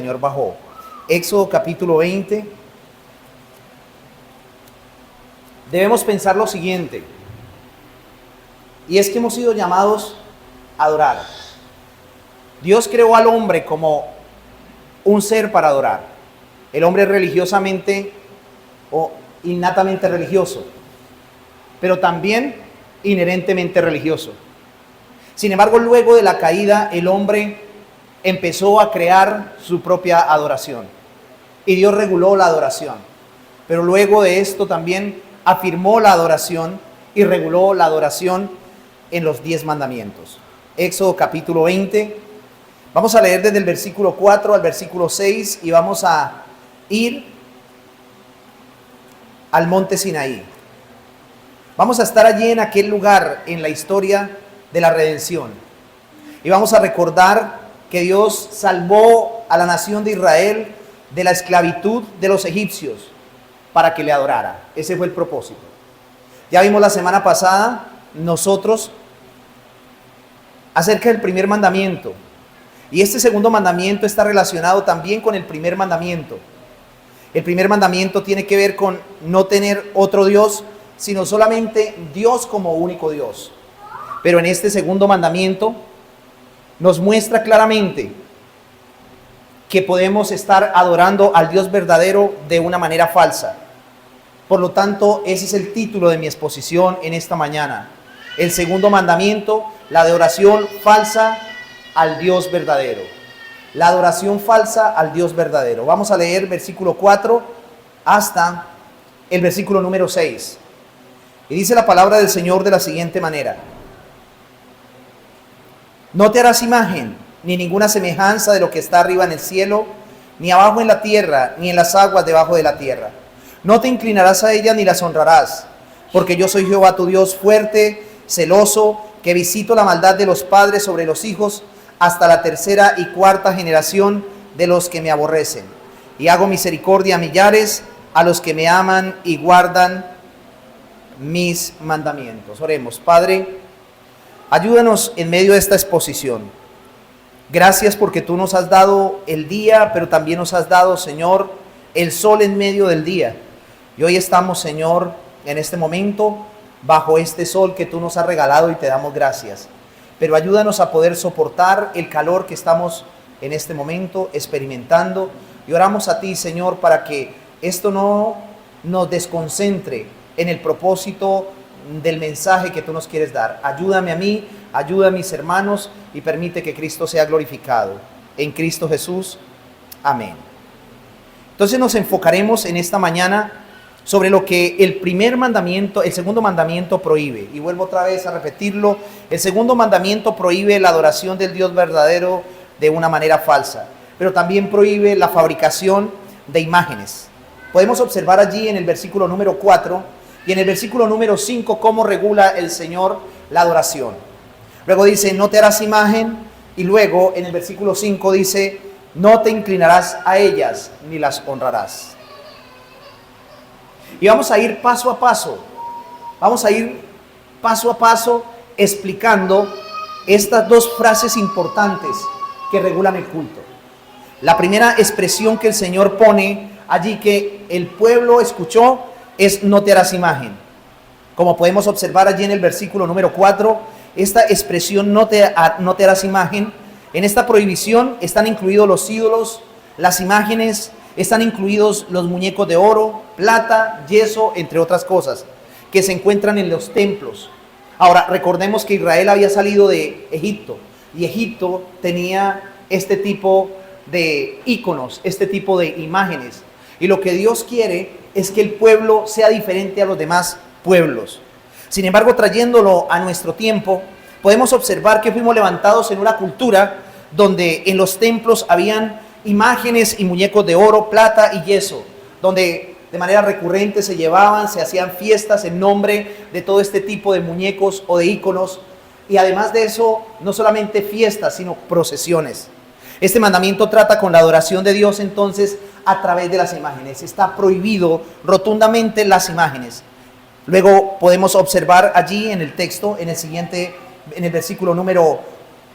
Señor bajó. Éxodo capítulo 20. Debemos pensar lo siguiente, y es que hemos sido llamados a adorar. Dios creó al hombre como un ser para adorar. El hombre es religiosamente o innatamente religioso, pero también inherentemente religioso. Sin embargo, luego de la caída, el hombre empezó a crear su propia adoración y Dios reguló la adoración, pero luego de esto también afirmó la adoración y reguló la adoración en los 10 mandamientos. Éxodo capítulo 20, vamos a leer desde el versículo 4 al versículo 6 y vamos a ir al monte Sinaí. Vamos a estar allí en aquel lugar en la historia de la redención y vamos a recordar que Dios salvó a la nación de Israel de la esclavitud de los egipcios para que le adorara. Ese fue el propósito. Ya vimos la semana pasada nosotros acerca del primer mandamiento, y este segundo mandamiento está relacionado también con el primer mandamiento. El primer mandamiento tiene que ver con no tener otro Dios, sino solamente Dios como único Dios. Pero en este segundo mandamiento nos muestra claramente que podemos estar adorando al Dios verdadero de una manera falsa. Por lo tanto, ese es el título de mi exposición en esta mañana. El segundo mandamiento, la adoración falsa al Dios verdadero. La adoración falsa al Dios verdadero. Vamos a leer versículo 4 hasta el versículo número 6. Y dice la palabra del Señor de la siguiente manera: no te harás imagen, ni ninguna semejanza de lo que está arriba en el cielo, ni abajo en la tierra, ni en las aguas debajo de la tierra. No te inclinarás a ellas ni las honrarás, porque yo soy Jehová tu Dios fuerte, celoso, que visito la maldad de los padres sobre los hijos, hasta la tercera y cuarta generación de los que me aborrecen. Y hago misericordia a millares, a los que me aman y guardan mis mandamientos. Oremos. Padre, ayúdanos en medio de esta exposición. Gracias porque tú nos has dado el día, pero también nos has dado, Señor, el sol en medio del día. Y hoy estamos, Señor, en este momento, bajo este sol que tú nos has regalado y te damos gracias. Pero ayúdanos a poder soportar el calor que estamos en este momento experimentando. Y oramos a ti, Señor, para que esto no nos desconcentre en el propósito del mensaje que tú nos quieres dar. Ayúdame a mí, ayuda a mis hermanos y permite que Cristo sea glorificado. En Cristo Jesús. Amén. Entonces nos enfocaremos en esta mañana sobre lo que el primer mandamiento, el segundo mandamiento prohíbe. Y vuelvo otra vez a repetirlo. El segundo mandamiento prohíbe la adoración del Dios verdadero de una manera falsa, pero también prohíbe la fabricación de imágenes. Podemos observar allí en el versículo número 4 y en el versículo número 5 cómo regula el Señor la adoración. Luego dice, no te harás imagen, y luego en el versículo 5 dice, no te inclinarás a ellas ni las honrarás. Y vamos a ir paso a paso explicando estas dos frases importantes que regulan el culto. La primera expresión que el Señor pone allí que el pueblo escuchó es no te harás imagen. Como podemos observar allí en el versículo número 4, esta expresión no te harás imagen, en esta prohibición están incluidos los ídolos, las imágenes, están incluidos los muñecos de oro, plata, yeso, entre otras cosas, que se encuentran en los templos. Ahora, recordemos que Israel había salido de Egipto, y Egipto tenía este tipo de íconos, este tipo de imágenes. Y lo que Dios quiere es que el pueblo sea diferente a los demás pueblos. Sin embargo, trayéndolo a nuestro tiempo, podemos observar que fuimos levantados en una cultura donde en los templos habían imágenes y muñecos de oro, plata y yeso, donde de manera recurrente se hacían fiestas en nombre de todo este tipo de muñecos o de íconos, y además de eso, no solamente fiestas, sino procesiones. Este mandamiento trata con la adoración de Dios entonces a través de las imágenes. Está prohibido rotundamente las imágenes. Luego podemos observar allí en el texto, en el versículo número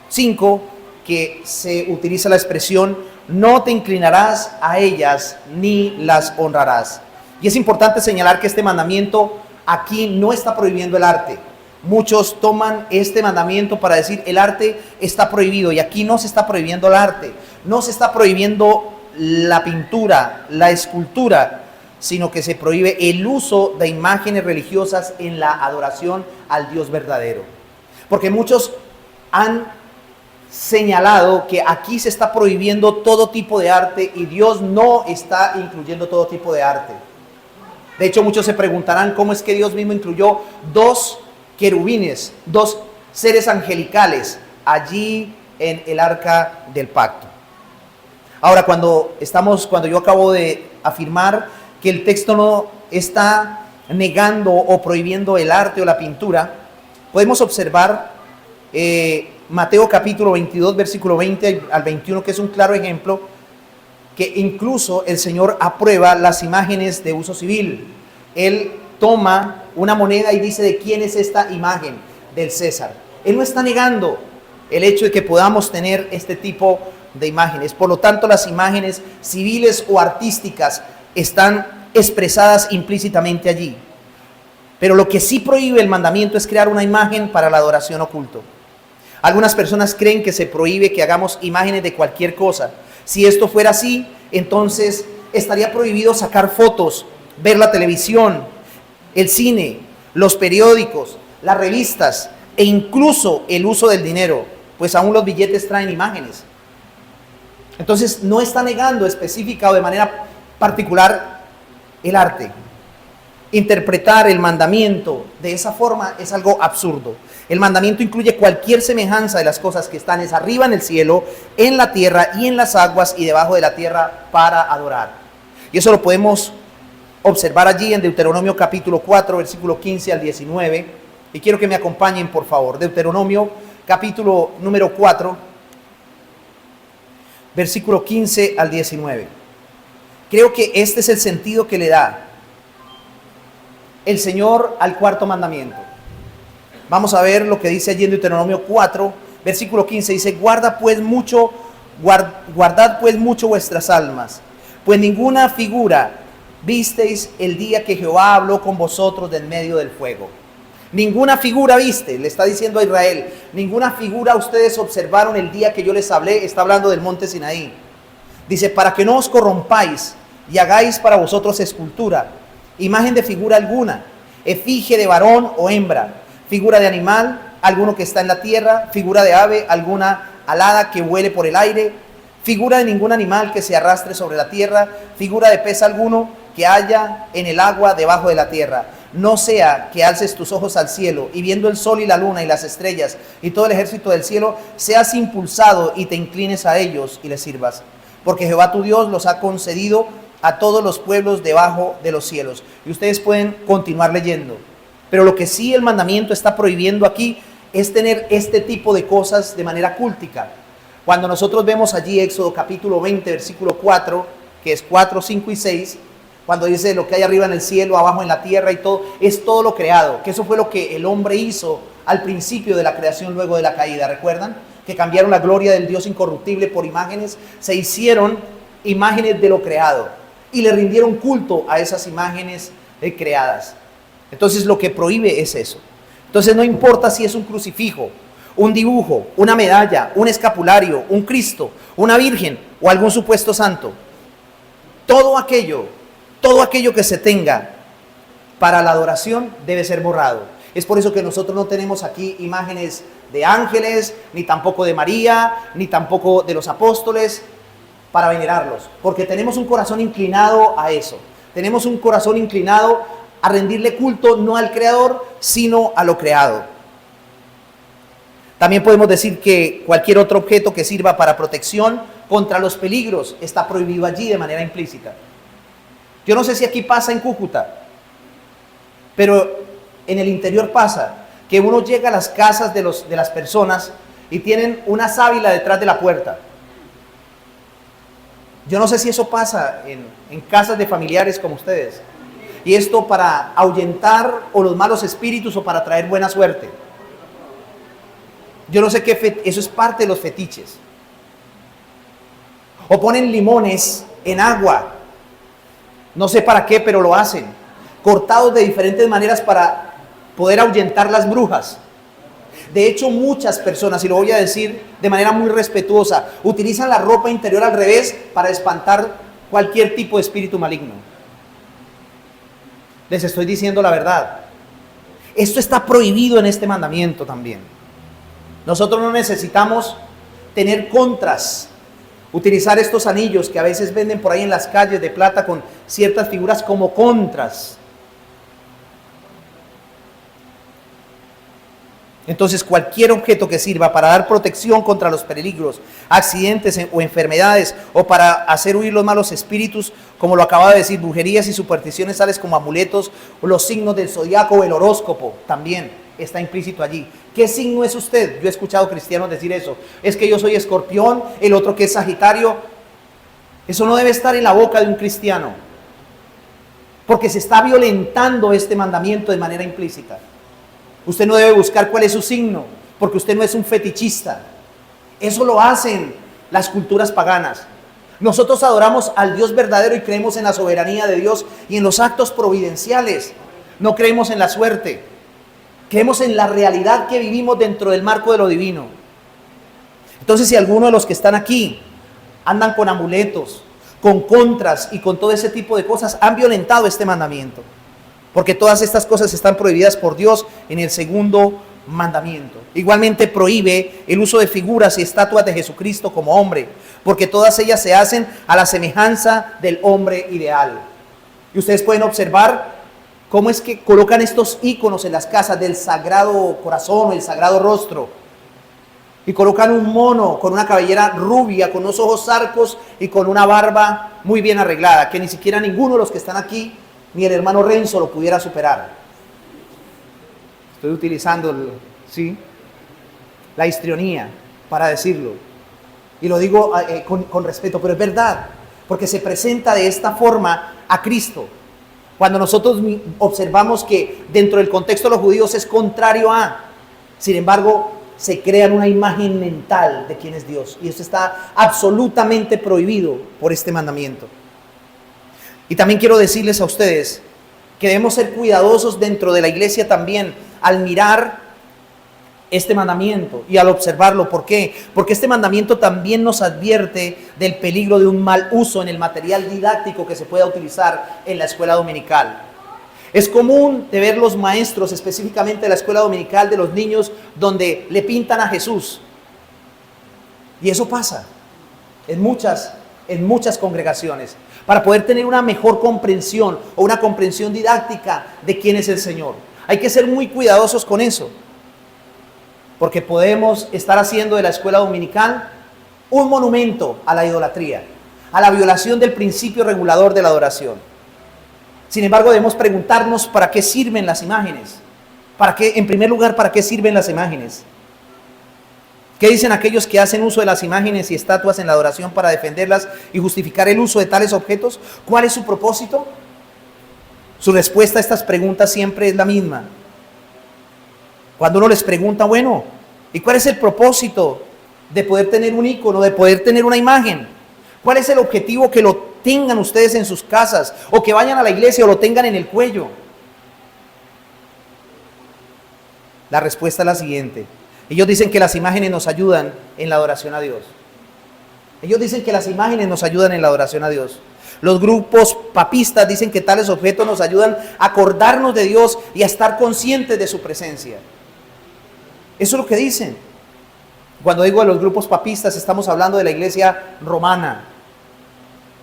5, que se utiliza la expresión no te inclinarás a ellas ni las honrarás. Y es importante señalar que este mandamiento aquí no está prohibiendo el arte. Muchos toman este mandamiento para decir el arte está prohibido, y aquí no se está prohibiendo el arte, no se está prohibiendo la pintura, la escultura, sino que se prohíbe el uso de imágenes religiosas en la adoración al Dios verdadero. Porque muchos han señalado que aquí se está prohibiendo todo tipo de arte y Dios no está incluyendo todo tipo de arte. De hecho, muchos se preguntarán cómo es que Dios mismo incluyó dos querubines, dos seres angelicales allí en el arca del pacto. Ahora, cuando yo acabo de afirmar que el texto no está negando o prohibiendo el arte o la pintura, podemos observar Mateo capítulo 22, versículo 20 al 21, que es un claro ejemplo, que incluso el Señor aprueba las imágenes de uso civil. Él toma una moneda y dice: ¿de quién es esta imagen? Del César. Él no está negando el hecho de que podamos tener este tipo de imágenes. Por lo tanto, las imágenes civiles o artísticas están expresadas implícitamente allí. Pero lo que sí prohíbe el mandamiento es crear una imagen para la adoración oculto. Algunas personas creen que se prohíbe que hagamos imágenes de cualquier cosa. Si esto fuera así, entonces estaría prohibido sacar fotos, ver la televisión, el cine, los periódicos, las revistas e incluso el uso del dinero, pues aún los billetes traen imágenes. Entonces no está negando específica o de manera particular el arte. Interpretar el mandamiento de esa forma es algo absurdo. El mandamiento incluye cualquier semejanza de las cosas que están arriba en el cielo, en la tierra y en las aguas y debajo de la tierra para adorar. Y eso lo podemos observar allí en Deuteronomio capítulo 4, versículo 15 al 19. Y quiero que me acompañen, por favor. Deuteronomio capítulo número 4, versículo 15 al 19. Creo que este es el sentido que le da el Señor al cuarto mandamiento. Vamos a ver lo que dice allí en Deuteronomio 4, versículo 15. Dice: guardad pues mucho vuestras almas, pues ninguna figura visteis el día que Jehová habló con vosotros del medio del fuego. Ninguna figura viste, le está diciendo a Israel. Ninguna figura ustedes observaron el día que yo les hablé. Está hablando del monte Sinaí. Dice: para que no os corrompáis y hagáis para vosotros escultura, imagen de figura alguna, efigie de varón o hembra, figura de animal, alguno que está en la tierra, figura de ave, alguna alada que vuele por el aire, figura de ningún animal que se arrastre sobre la tierra, figura de pez alguno que haya en el agua debajo de la tierra. No sea que alces tus ojos al cielo y viendo el sol y la luna y las estrellas y todo el ejército del cielo, seas impulsado y te inclines a ellos y les sirvas. Porque Jehová tu Dios los ha concedido a todos los pueblos debajo de los cielos. Y ustedes pueden continuar leyendo. Pero lo que sí el mandamiento está prohibiendo aquí es tener este tipo de cosas de manera cúltica. Cuando nosotros vemos allí Éxodo capítulo 20, versículo 4, que es 4, 5 y 6, cuando dice lo que hay arriba en el cielo, abajo en la tierra y todo, es todo lo creado. Que eso fue lo que el hombre hizo al principio de la creación, luego de la caída. ¿Recuerdan? Que cambiaron la gloria del Dios incorruptible por imágenes. Se hicieron imágenes de lo creado y le rindieron culto a esas imágenes creadas. Entonces lo que prohíbe es eso. Entonces no importa si es un crucifijo, un dibujo, una medalla, un escapulario, un Cristo, una virgen o algún supuesto santo. Todo aquello que se tenga para la adoración debe ser borrado. Es por eso que nosotros no tenemos aquí imágenes de ángeles, ni tampoco de María, ni tampoco de los apóstoles para venerarlos, porque tenemos un corazón inclinado a eso. Tenemos un corazón inclinado a rendirle culto no al Creador, sino a lo creado. También podemos decir que cualquier otro objeto que sirva para protección contra los peligros está prohibido allí de manera implícita. Yo no sé si aquí pasa en Cúcuta, pero en el interior pasa que uno llega a las casas de las personas y tienen una sábila detrás de la puerta. Yo no sé si eso pasa en casas de familiares como ustedes. Y esto para ahuyentar o los malos espíritus o para traer buena suerte. Yo no sé qué, eso es parte de los fetiches. O ponen limones en agua. No sé para qué, pero lo hacen. Cortados de diferentes maneras para poder ahuyentar las brujas. De hecho, muchas personas, y lo voy a decir de manera muy respetuosa, utilizan la ropa interior al revés para espantar cualquier tipo de espíritu maligno. Les estoy diciendo la verdad. Esto está prohibido en este mandamiento también. Nosotros no necesitamos tener contras, utilizar estos anillos que a veces venden por ahí en las calles de plata con ciertas figuras como contras. Entonces, cualquier objeto que sirva para dar protección contra los peligros, accidentes o enfermedades, o para hacer huir los malos espíritus, como lo acaba de decir, brujerías y supersticiones tales como amuletos, o los signos del zodiaco o el horóscopo, también está implícito allí. ¿Qué signo es usted? Yo he escuchado cristianos decir eso. Es que yo soy Escorpión, el otro que es Sagitario. Eso no debe estar en la boca de un cristiano, porque se está violentando este mandamiento de manera implícita. Usted no debe buscar cuál es su signo, porque usted no es un fetichista. Eso lo hacen las culturas paganas. Nosotros adoramos al Dios verdadero y creemos en la soberanía de Dios y en los actos providenciales. No creemos en la suerte. Creemos en la realidad que vivimos dentro del marco de lo divino. Entonces, si alguno de los que están aquí andan con amuletos, con contras y con todo ese tipo de cosas, han violentado este mandamiento. Porque todas estas cosas están prohibidas por Dios en el segundo mandamiento. Igualmente prohíbe el uso de figuras y estatuas de Jesucristo como hombre, porque todas ellas se hacen a la semejanza del hombre ideal. Y ustedes pueden observar cómo es que colocan estos íconos en las casas del Sagrado Corazón o el Sagrado Rostro. Y colocan un mono con una cabellera rubia, con unos ojos zarcos y con una barba muy bien arreglada, que ni siquiera ninguno de los que están aquí, ni el hermano Renzo, lo pudiera superar. Estoy utilizando la histrionía para decirlo. Y lo digo con respeto, pero es verdad, porque se presenta de esta forma a Cristo. Cuando nosotros observamos que dentro del contexto de los judíos es contrario a, sin embargo, se crea una imagen mental de quién es Dios. Y eso está absolutamente prohibido por este mandamiento. Y también quiero decirles a ustedes que debemos ser cuidadosos dentro de la iglesia también al mirar este mandamiento y al observarlo. ¿Por qué? Porque este mandamiento también nos advierte del peligro de un mal uso en el material didáctico que se pueda utilizar en la escuela dominical. Es común de ver los maestros, específicamente de la escuela dominical de los niños, donde le pintan a Jesús. Y eso pasa en muchas congregaciones, para poder tener una mejor comprensión o una comprensión didáctica de quién es el Señor. Hay que ser muy cuidadosos con eso, porque podemos estar haciendo de la escuela dominical un monumento a la idolatría, a la violación del principio regulador de la adoración. Sin embargo, debemos preguntarnos para qué sirven las imágenes. En primer lugar, ¿para qué sirven las imágenes? ¿Qué dicen aquellos que hacen uso de las imágenes y estatuas en la adoración para defenderlas y justificar el uso de tales objetos? ¿Cuál es su propósito? Su respuesta a estas preguntas siempre es la misma. Cuando uno les pregunta, bueno, ¿y cuál es el propósito de poder tener un ícono, de poder tener una imagen? ¿Cuál es el objetivo que lo tengan ustedes en sus casas, o que vayan a la iglesia o lo tengan en el cuello? La respuesta es la siguiente. Ellos dicen que las imágenes nos ayudan en la adoración a Dios. Ellos dicen que las imágenes nos ayudan en la adoración a Dios. Los grupos papistas dicen que tales objetos nos ayudan a acordarnos de Dios y a estar conscientes de su presencia. Eso es lo que dicen. Cuando digo de los grupos papistas, estamos hablando de la iglesia romana.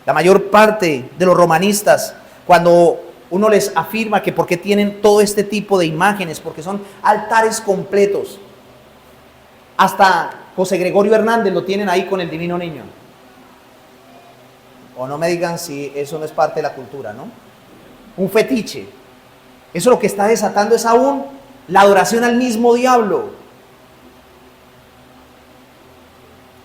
La mayor parte de los romanistas, cuando uno les afirma que por qué tienen todo este tipo de imágenes, porque son altares completos. Hasta José Gregorio Hernández lo tienen ahí con el Divino Niño. O no me digan si eso no es parte de la cultura, ¿no? Un fetiche. Eso lo que está desatando es aún la adoración al mismo diablo.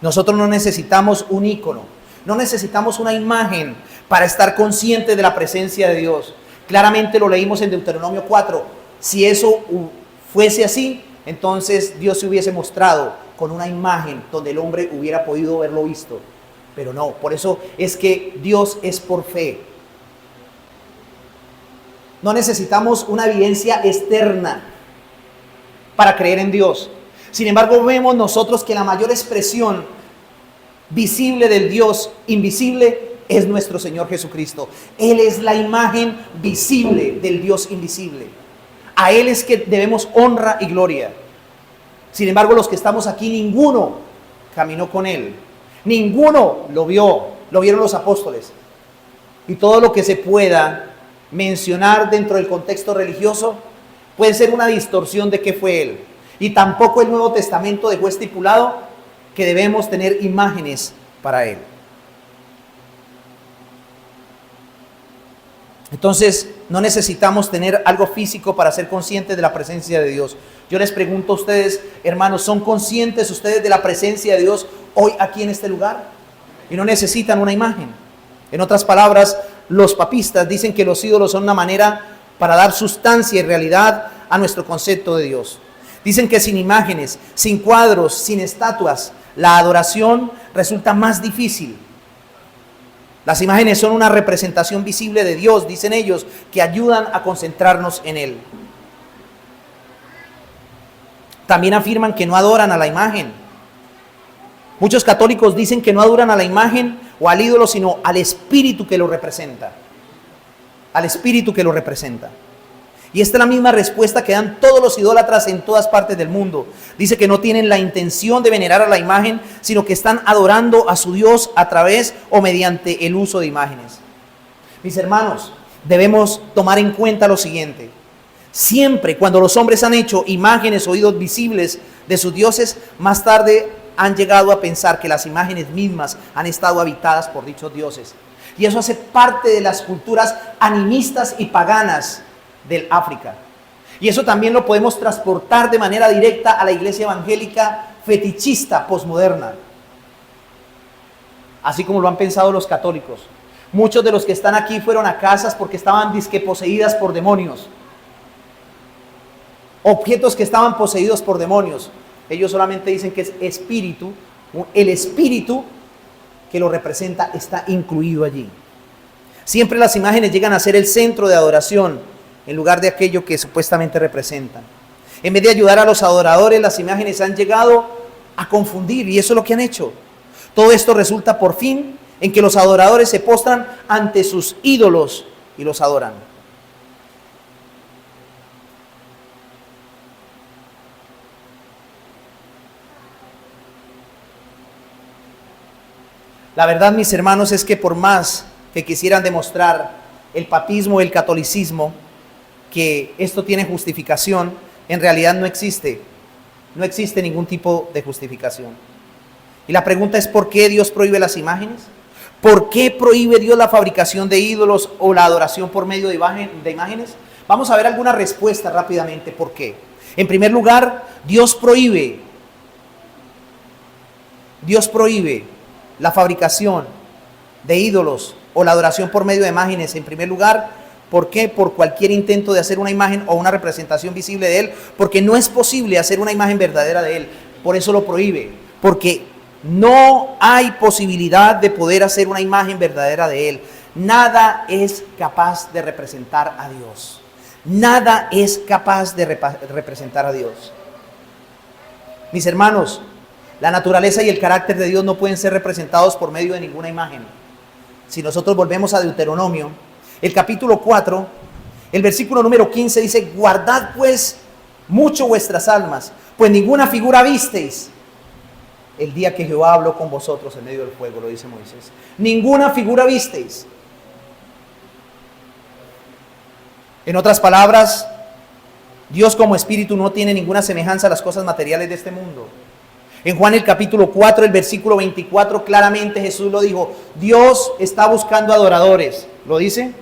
Nosotros no necesitamos un ícono, no necesitamos una imagen para estar conscientes de la presencia de Dios. Claramente lo leímos en Deuteronomio 4. Si eso fuese así, entonces Dios se hubiese mostrado con una imagen donde el hombre hubiera podido verlo visto. Pero no, por eso es que Dios es por fe. No necesitamos una evidencia externa para creer en Dios. Sin embargo, vemos nosotros que la mayor expresión visible del Dios invisible es nuestro Señor Jesucristo. Él es la imagen visible del Dios invisible. A Él es que debemos honra y gloria. Sin embargo, los que estamos aquí, ninguno caminó con Él. Ninguno lo vio, lo vieron los apóstoles. Y todo lo que se pueda mencionar dentro del contexto religioso puede ser una distorsión de qué fue Él. Y tampoco el Nuevo Testamento dejó estipulado que debemos tener imágenes para Él. Entonces, no necesitamos tener algo físico para ser conscientes de la presencia de Dios. Yo les pregunto a ustedes, hermanos, ¿son conscientes ustedes de la presencia de Dios hoy aquí en este lugar? Y no necesitan una imagen. En otras palabras, los papistas dicen que los ídolos son una manera para dar sustancia y realidad a nuestro concepto de Dios. Dicen que sin imágenes, sin cuadros, sin estatuas, la adoración resulta más difícil. Las imágenes son una representación visible de Dios, dicen ellos, que ayudan a concentrarnos en Él. También afirman que no adoran a la imagen. Muchos católicos dicen que no adoran a la imagen o al ídolo, sino al espíritu que lo representa. Al espíritu que lo representa. Y esta es la misma respuesta que dan todos los idólatras en todas partes del mundo. Dice que no tienen la intención de venerar a la imagen, sino que están adorando a su Dios a través o mediante el uso de imágenes. Mis hermanos, debemos tomar en cuenta lo siguiente. Siempre cuando los hombres han hecho imágenes o ídolos visibles de sus dioses, más tarde han llegado a pensar que las imágenes mismas han estado habitadas por dichos dioses. Y eso hace parte de las culturas animistas y paganas del África. Y eso también lo podemos transportar de manera directa a la iglesia evangélica fetichista posmoderna. Así como lo han pensado los católicos. Muchos de los que están aquí fueron a casas porque estaban disque poseídas por demonios. Objetos que estaban poseídos por demonios. Ellos solamente dicen que es espíritu. El espíritu que lo representa está incluido allí. Siempre las imágenes llegan a ser el centro de adoración en lugar de aquello que supuestamente representan. En vez de ayudar a los adoradores, las imágenes han llegado a confundir, y eso es lo que han hecho. Todo esto resulta por fin en que los adoradores se postran ante sus ídolos y los adoran. La verdad, mis hermanos, es que por más que quisieran demostrar el papismo y el catolicismo que esto tiene justificación, en realidad no existe. No existe ningún tipo de justificación. Y la pregunta es, ¿por qué Dios prohíbe las imágenes? ¿Por qué prohíbe Dios la fabricación de ídolos o la adoración por medio de imágenes? Vamos a ver alguna respuesta rápidamente. ¿Por qué? En primer lugar, Dios prohíbe la fabricación de ídolos o la adoración por medio de imágenes. En primer lugar, ¿por qué? Por cualquier intento de hacer una imagen o una representación visible de Él, porque no es posible hacer una imagen verdadera de Él. Por eso lo prohíbe, porque no hay posibilidad de poder hacer una imagen verdadera de Él. Nada es capaz de representar a Dios. Nada es capaz de representar a Dios. Mis hermanos, la naturaleza y el carácter de Dios no pueden ser representados por medio de ninguna imagen. Si nosotros volvemos a Deuteronomio, el capítulo 4, el versículo número 15 dice: guardad pues mucho vuestras almas, pues ninguna figura visteis el día que Jehová habló con vosotros en medio del fuego, lo dice Moisés. Ninguna figura visteis. En otras palabras, Dios como espíritu no tiene ninguna semejanza a las cosas materiales de este mundo. En Juan el capítulo 4, el versículo 24, claramente Jesús lo dijo: Dios está buscando adoradores, ¿lo dice?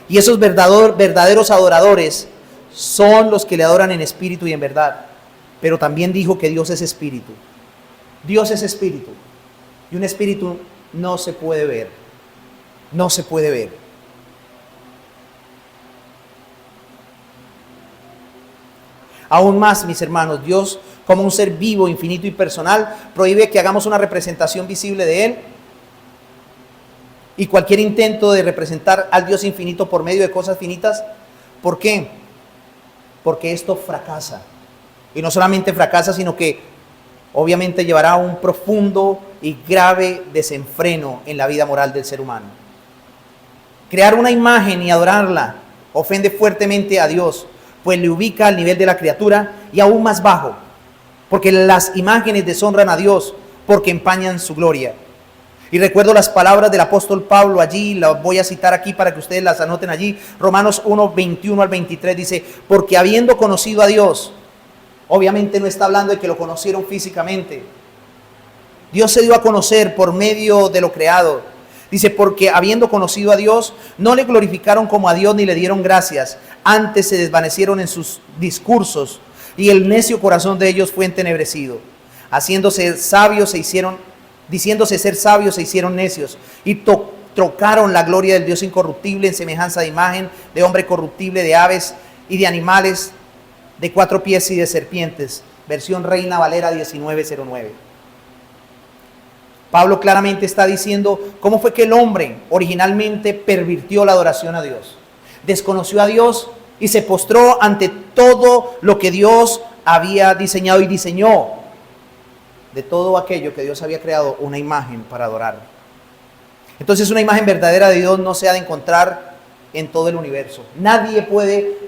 Y esos verdaderos adoradores son los que le adoran en espíritu y en verdad. Pero también dijo que Dios es espíritu. Dios es espíritu. Y un espíritu no se puede ver. No se puede ver. Aún más, mis hermanos, Dios, como un ser vivo, infinito y personal, prohíbe que hagamos una representación visible de Él y cualquier intento de representar al Dios infinito por medio de cosas finitas. ¿Por qué? Porque esto fracasa. Y no solamente fracasa, sino que obviamente llevará a un profundo y grave desenfreno en la vida moral del ser humano. Crear una imagen y adorarla ofende fuertemente a Dios, pues le ubica al nivel de la criatura y aún más bajo, porque las imágenes deshonran a Dios porque empañan su gloria. Y recuerdo las palabras del apóstol Pablo allí, las voy a citar aquí para que ustedes las anoten allí. Romanos 1, 21 al 23 dice: porque habiendo conocido a Dios, obviamente no está hablando de que lo conocieron físicamente. Dios se dio a conocer por medio de lo creado. Dice: porque habiendo conocido a Dios, no le glorificaron como a Dios ni le dieron gracias. Antes se desvanecieron en sus discursos y el necio corazón de ellos fue entenebrecido. Haciéndose sabios diciéndose ser sabios se hicieron necios y trocaron la gloria del Dios incorruptible en semejanza de imagen de hombre corruptible, de aves y de animales de 4 pies y de serpientes. Versión Reina Valera 1909. Pablo claramente está diciendo cómo fue que el hombre originalmente pervirtió la adoración a Dios. Desconoció a Dios y se postró ante todo lo que Dios había diseñado y diseñó de todo aquello que Dios había creado una imagen para adorar. Entonces una imagen verdadera de Dios no se ha de encontrar en todo el universo. Nadie puede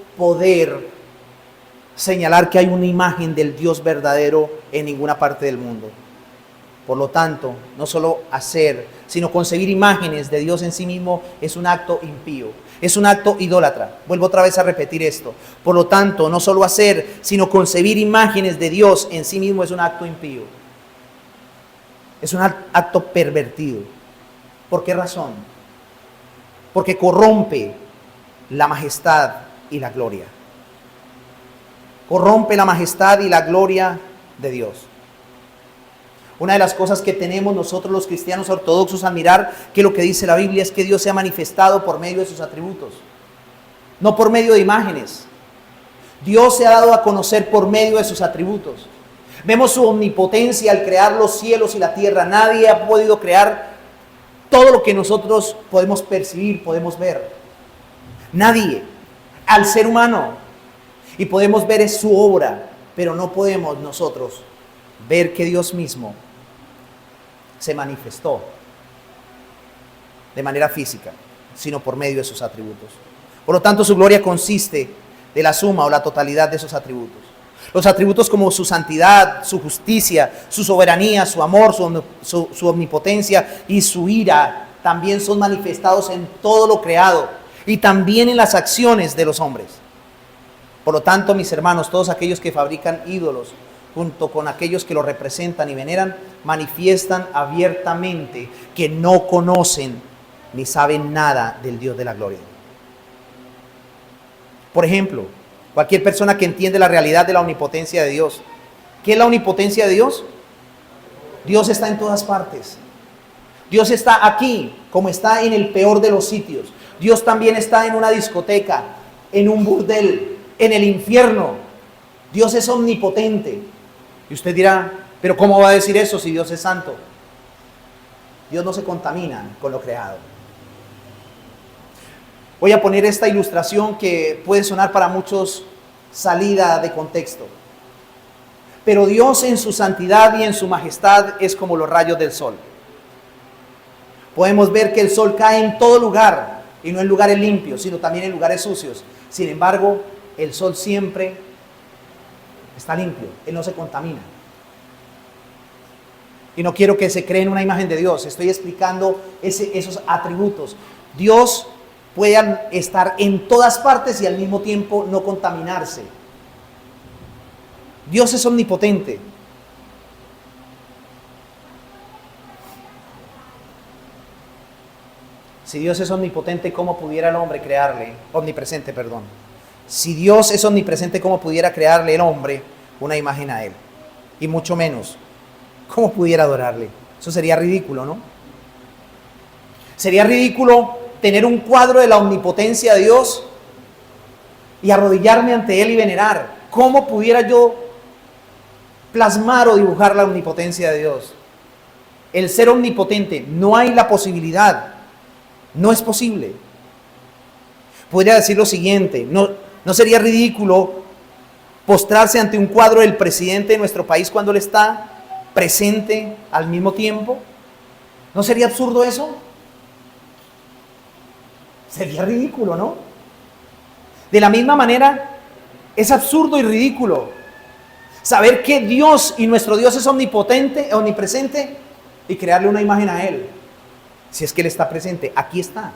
señalar que hay una imagen del Dios verdadero en ninguna parte del mundo. Por lo tanto, no solo hacer, sino concebir imágenes de Dios en sí mismo es un acto impío, es un acto idólatra. Vuelvo otra vez a repetir esto. Por lo tanto, no solo hacer, sino concebir imágenes de Dios en sí mismo es un acto impío. Es un acto pervertido. ¿Por qué razón? Porque corrompe la majestad y la gloria. Corrompe la majestad y la gloria de Dios. Una de las cosas que tenemos nosotros los cristianos ortodoxos al mirar que lo que dice la Biblia es que Dios se ha manifestado por medio de sus atributos, no por medio de imágenes. Dios se ha dado a conocer por medio de sus atributos. Vemos su omnipotencia al crear los cielos y la tierra. Nadie ha podido crear todo lo que nosotros podemos percibir, podemos ver. Nadie, al ser humano. Y podemos ver es su obra, pero no podemos nosotros ver que Dios mismo se manifestó de manera física, sino por medio de sus atributos. Por lo tanto, su gloria consiste de la suma o la totalidad de esos atributos. Los atributos como su santidad, su justicia, su soberanía, su amor, su omnipotencia y su ira también son manifestados en todo lo creado y también en las acciones de los hombres. Por lo tanto, mis hermanos, todos aquellos que fabrican ídolos, junto con aquellos que los representan y veneran, manifiestan abiertamente que no conocen ni saben nada del Dios de la gloria. Por ejemplo, cualquier persona que entiende la realidad de la omnipotencia de Dios. ¿Qué es la omnipotencia de Dios? Dios está en todas partes. Dios está aquí, como está en el peor de los sitios. Dios también está en una discoteca, en un burdel, en el infierno. Dios es omnipotente. Y usted dirá, pero ¿cómo va a decir eso si Dios es santo? Dios no se contamina con lo creado. Voy a poner esta ilustración que puede sonar para muchos salida de contexto. Pero Dios en su santidad y en su majestad es como los rayos del sol. Podemos ver que el sol cae en todo lugar, y no en lugares limpios, sino también en lugares sucios. Sin embargo, el sol siempre está limpio, Él no se contamina. Y no quiero que se creen una imagen de Dios, estoy explicando esos atributos. Dios puede estar en todas partes y al mismo tiempo no contaminarse. Dios es omnipotente. Si Dios es omnipotente, ¿cómo pudiera el hombre crearle? Omnipresente, perdón. Si Dios es omnipresente, ¿cómo pudiera crearle el hombre una imagen a Él? Y mucho menos, ¿cómo pudiera adorarle? Eso sería ridículo, ¿no? Sería ridículo tener un cuadro de la omnipotencia de Dios y arrodillarme ante Él y venerar. ¿Cómo pudiera yo plasmar o dibujar la omnipotencia de Dios? El ser omnipotente, no hay la posibilidad No es posible. Podría decir lo siguiente, no sería ridículo postrarse ante un cuadro del presidente de nuestro país cuando él está presente al mismo tiempo. ¿No sería absurdo eso? Sería ridículo, ¿no? De la misma manera, es absurdo y ridículo saber que Dios y nuestro Dios es omnipotente, omnipresente, y crearle una imagen a Él. Si es que Él está presente, aquí está.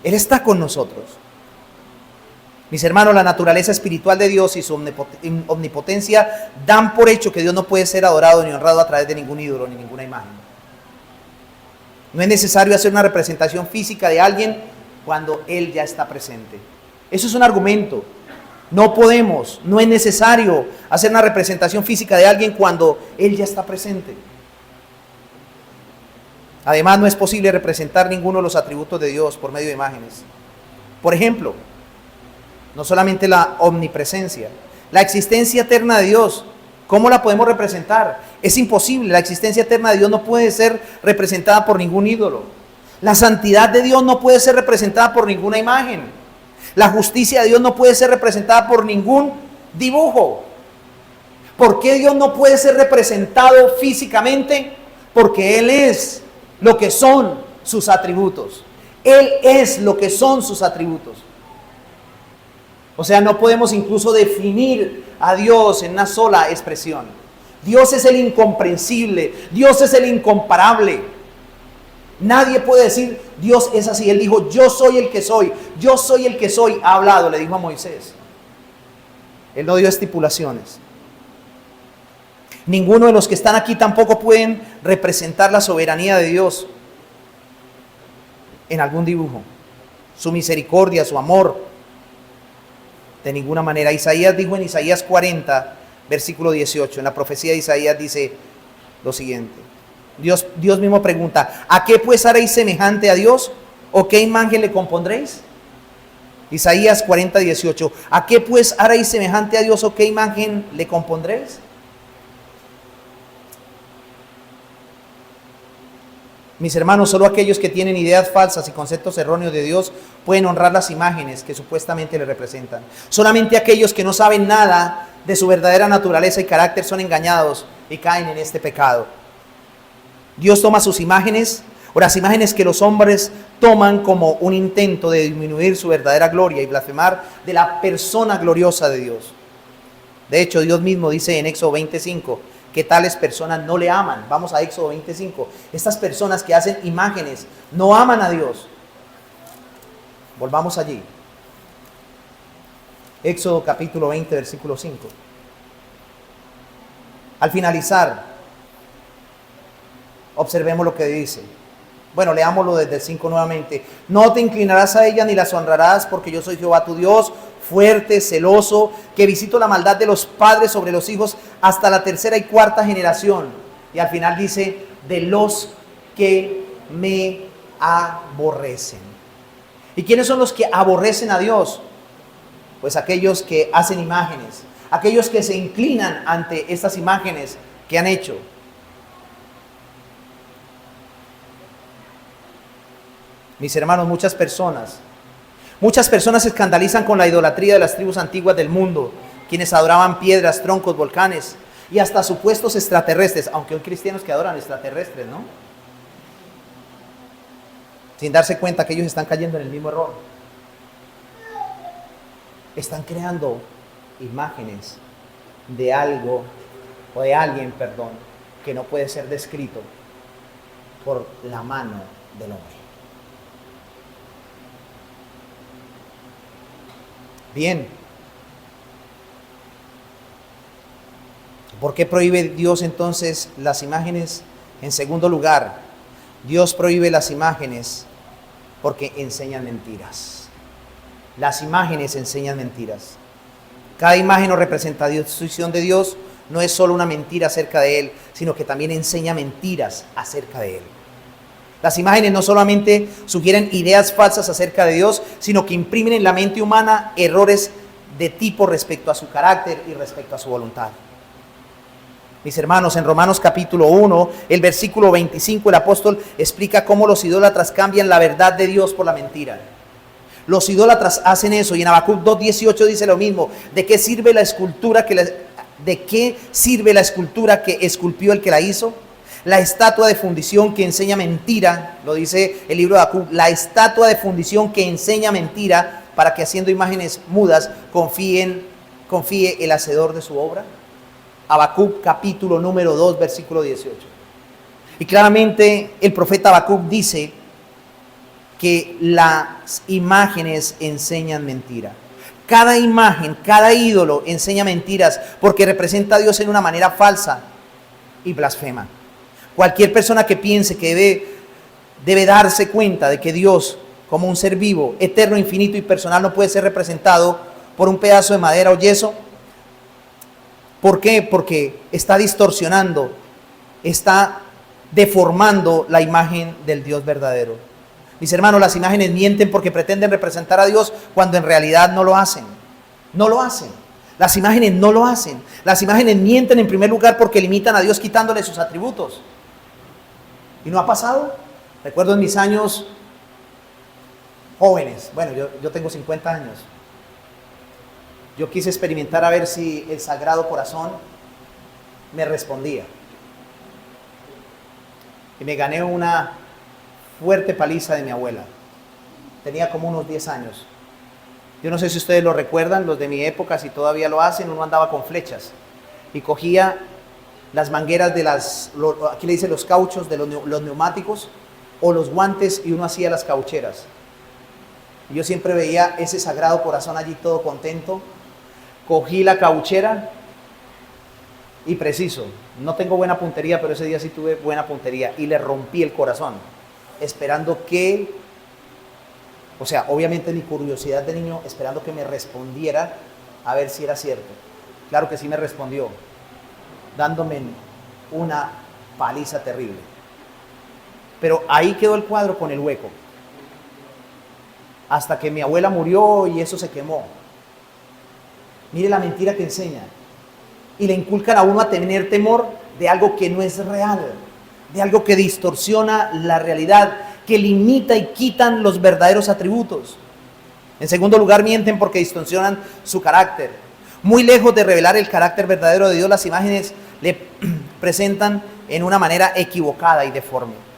Él está con nosotros. Mis hermanos, la naturaleza espiritual de Dios y su omnipotencia dan por hecho que Dios no puede ser adorado ni honrado a través de ningún ídolo ni ninguna imagen. No es necesario hacer una representación física de alguien cuando Él ya está presente. Eso es un argumento. No podemos, no es necesario hacer una representación física de alguien cuando Él ya está presente. Además, no es posible representar ninguno de los atributos de Dios por medio de imágenes. Por ejemplo, no solamente la omnipresencia, la existencia eterna de Dios. ¿Cómo la podemos representar? Es imposible. La existencia eterna de Dios no puede ser representada por ningún ídolo. La santidad de Dios no puede ser representada por ninguna imagen. La justicia de Dios no puede ser representada por ningún dibujo. ¿Por qué Dios no puede ser representado físicamente? Porque Él es lo que son sus atributos. Él es lo que son sus atributos. O sea, no podemos incluso definir a Dios en una sola expresión. Dios es el incomprensible, Dios es el incomparable. Nadie puede decir, Dios es así. Él dijo, yo soy el que soy, yo soy el que soy. Ha hablado, le dijo a Moisés. Él no dio estipulaciones. Ninguno de los que están aquí tampoco pueden representar la soberanía de Dios en algún dibujo. Su misericordia, su amor. De ninguna manera. Isaías dijo en Isaías 40, versículo 18, en la profecía de Isaías dice lo siguiente. Dios mismo pregunta, ¿a qué pues haréis semejante a Dios? ¿O qué imagen le compondréis? Isaías 40, 18. ¿A qué pues haréis semejante a Dios? ¿O qué imagen le compondréis? Mis hermanos, solo aquellos que tienen ideas falsas y conceptos erróneos de Dios pueden honrar las imágenes que supuestamente le representan. Solamente aquellos que no saben nada de su verdadera naturaleza y carácter son engañados y caen en este pecado. Dios toma sus imágenes, o las imágenes que los hombres toman, como un intento de disminuir su verdadera gloria y blasfemar de la persona gloriosa de Dios. De hecho, Dios mismo dice en Éxodo 25, que tales personas no le aman. Vamos a Éxodo 25. Estas personas que hacen imágenes no aman a Dios. Volvamos allí. Éxodo capítulo 20, versículo 5. Al finalizar, observemos lo que dice. Bueno, leámoslo desde el 5 nuevamente. No te inclinarás a ella ni las honrarás, porque yo soy Jehová tu Dios, fuerte, celoso, que visito la maldad de los padres sobre los hijos hasta la tercera y cuarta generación. Y al final dice, de los que me aborrecen. ¿Y quiénes son los que aborrecen a Dios? Pues aquellos que hacen imágenes, aquellos que se inclinan ante estas imágenes que han hecho. Mis hermanos, muchas personas se escandalizan con la idolatría de las tribus antiguas del mundo, quienes adoraban piedras, troncos, volcanes y hasta supuestos extraterrestres, aunque hay cristianos que adoran extraterrestres, ¿no? Sin darse cuenta que ellos están cayendo en el mismo error. Están creando imágenes de algo o de alguien, que no puede ser descrito por la mano del hombre. Bien. ¿Por qué prohíbe Dios entonces las imágenes? En segundo lugar, Dios prohíbe las imágenes porque enseñan mentiras. Las imágenes enseñan mentiras. Cada imagen o representación de Dios no es solo una mentira acerca de Él, sino que también enseña mentiras acerca de Él. Las imágenes no solamente sugieren ideas falsas acerca de Dios, sino que imprimen en la mente humana errores de tipo respecto a su carácter y respecto a su voluntad. Mis hermanos, en Romanos capítulo 1, el versículo 25, el apóstol explica cómo los idólatras cambian la verdad de Dios por la mentira. Los idólatras hacen eso, y en Habacuc 2:18 dice lo mismo. ¿De qué sirve la escultura que esculpió el que la hizo? La estatua de fundición que enseña mentira, lo dice el libro de Habacuc, la estatua de fundición que enseña mentira, para que haciendo imágenes mudas confíe el hacedor de su obra. Habacuc capítulo número 2, versículo 18. Y claramente el profeta Habacuc dice que las imágenes enseñan mentira. Cada imagen, cada ídolo enseña mentiras porque representa a Dios en una manera falsa y blasfema. Cualquier persona que piense que debe darse cuenta de que Dios, como un ser vivo, eterno, infinito y personal, no puede ser representado por un pedazo de madera o yeso. ¿Por qué? Porque está distorsionando, está deformando la imagen del Dios verdadero. Mis hermanos, las imágenes mienten porque pretenden representar a Dios cuando en realidad no lo hacen. No lo hacen. Las imágenes no lo hacen. Las imágenes mienten en primer lugar porque limitan a Dios quitándole sus atributos. ¿Y no ha pasado? Recuerdo en mis años jóvenes, bueno, yo tengo 50 años. Yo quise experimentar a ver si el Sagrado Corazón me respondía. Y me gané una fuerte paliza de mi abuela. Tenía como unos 10 años. Yo no sé si ustedes lo recuerdan, los de mi época, si todavía lo hacen. Uno andaba con flechas y cogía las mangueras de aquí le dicen los cauchos de los neumáticos, o los guantes, y uno hacía las caucheras. Y yo siempre veía ese Sagrado Corazón allí todo contento. Cogí la cauchera y preciso, no tengo buena puntería, pero ese día sí tuve buena puntería, y le rompí el corazón, esperando que, o sea, obviamente mi curiosidad de niño, esperando que me respondiera a ver si era cierto. Claro que sí me respondió, dándome una paliza terrible. Pero ahí quedó el cuadro con el hueco, hasta que mi abuela murió y eso se quemó. Mire la mentira que enseña. Y le inculcan a uno a tener temor de algo que no es real, de algo que distorsiona la realidad, que limita y quitan los verdaderos atributos. En segundo lugar, mienten porque distorsionan su carácter. Muy lejos de revelar el carácter verdadero de Dios, las imágenes le presentan en una manera equivocada y deforme.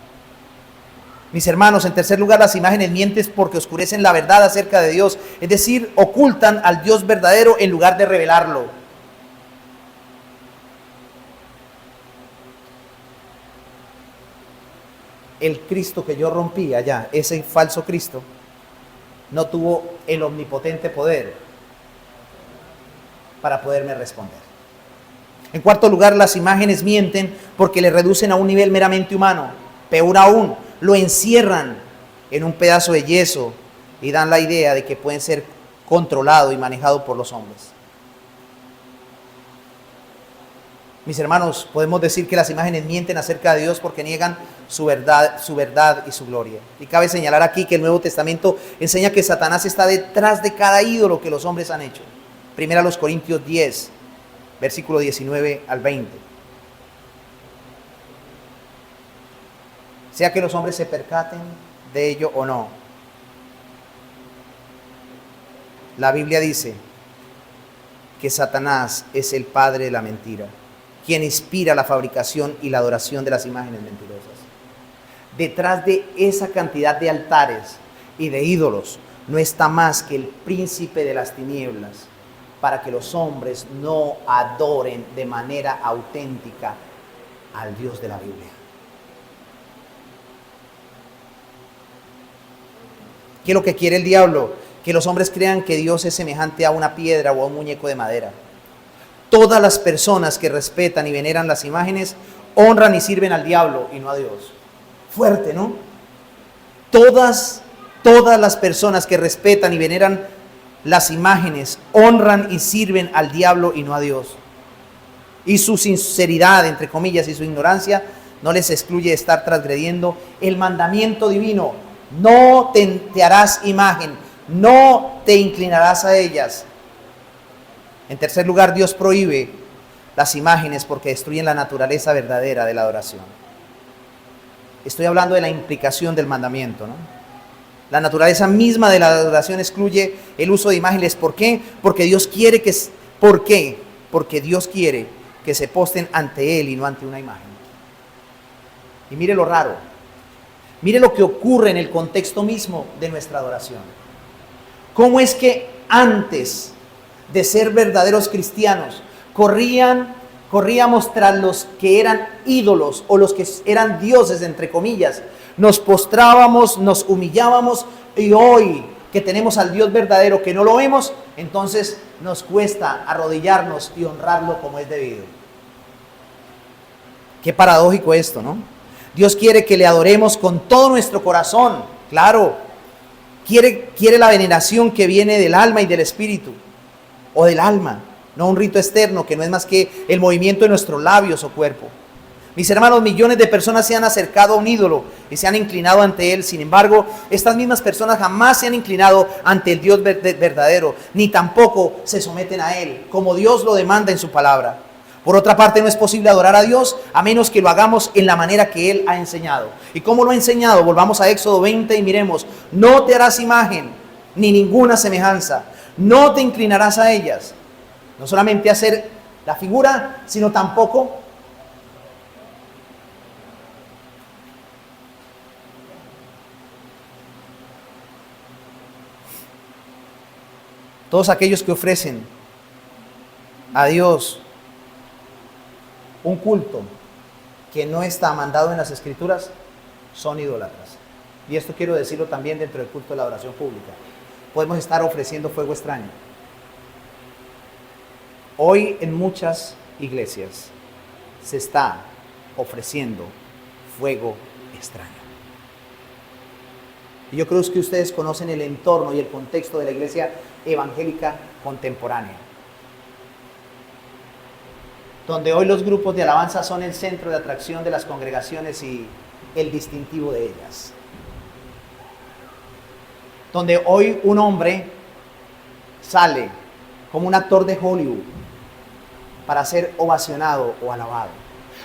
Mis hermanos, en tercer lugar, las imágenes mienten porque oscurecen la verdad acerca de Dios, es decir, ocultan al Dios verdadero en lugar de revelarlo. El Cristo que yo rompí allá, ese falso Cristo, no tuvo el omnipotente poder para poderme responder. En cuarto lugar, las imágenes mienten porque le reducen a un nivel meramente humano. Peor aún, lo encierran en un pedazo de yeso y dan la idea de que pueden ser controlados y manejados por los hombres. Mis hermanos, podemos decir que las imágenes mienten acerca de Dios porque niegan su verdad y su gloria. Y cabe señalar aquí que el Nuevo Testamento enseña que Satanás está detrás de cada ídolo que los hombres han hecho. Primera los Corintios 10, versículo 19 al 20. Sea que los hombres se percaten de ello o no. La Biblia dice que Satanás es el padre de la mentira, quien inspira la fabricación y la adoración de las imágenes mentirosas. Detrás de esa cantidad de altares y de ídolos no está más que el príncipe de las tinieblas, para que los hombres no adoren de manera auténtica al Dios de la Biblia. ¿Qué es lo que quiere el diablo? Que los hombres crean que Dios es semejante a una piedra o a un muñeco de madera. Todas las personas que respetan y veneran las imágenes honran y sirven al diablo y no a Dios. Fuerte, ¿no? Todas las personas que respetan y veneran las imágenes honran y sirven al diablo y no a Dios. Y su sinceridad, entre comillas, y su ignorancia no les excluye de estar transgrediendo el mandamiento divino. No te harás imagen, no te inclinarás a ellas. En tercer lugar, Dios prohíbe las imágenes porque destruyen la naturaleza verdadera de la adoración. Estoy hablando de la implicación del mandamiento, ¿no? La naturaleza misma de la adoración excluye el uso de imágenes. ¿Por qué? Porque Dios quiere que... ¿Por qué? Porque Dios quiere que se posten ante Él y no ante una imagen. Y mire lo raro. Mire lo que ocurre en el contexto mismo de nuestra adoración. ¿Cómo es que antes de ser verdaderos cristianos corríamos tras los que eran ídolos o los que eran dioses, entre comillas? Nos postrábamos, nos humillábamos, y hoy que tenemos al Dios verdadero que no lo vemos, entonces nos cuesta arrodillarnos y honrarlo como es debido. Qué paradójico esto, ¿no? Dios quiere que le adoremos con todo nuestro corazón, claro. Quiere la veneración que viene del alma y del espíritu, o del alma, no un rito externo que no es más que el movimiento de nuestros labios o cuerpo. Mis hermanos, millones de personas se han acercado a un ídolo y se han inclinado ante él. Sin embargo, estas mismas personas jamás se han inclinado ante el Dios verdadero, ni tampoco se someten a él, como Dios lo demanda en su palabra. Por otra parte, no es posible adorar a Dios a menos que lo hagamos en la manera que Él ha enseñado. ¿Y cómo lo ha enseñado? Volvamos a Éxodo 20 y miremos. No te harás imagen ni ninguna semejanza. No te inclinarás a ellas. No solamente hacer la figura, sino tampoco todos aquellos que ofrecen a Dios un culto que no está mandado en las Escrituras son idólatras. Y esto quiero decirlo también dentro del culto de la adoración pública. Podemos estar ofreciendo fuego extraño. Hoy en muchas iglesias se está ofreciendo fuego extraño. Y yo creo que ustedes conocen el entorno y el contexto de la iglesia evangélica contemporánea, donde hoy los grupos de alabanza son el centro de atracción de las congregaciones y el distintivo de ellas. Donde hoy un hombre sale como un actor de Hollywood para ser ovacionado o alabado.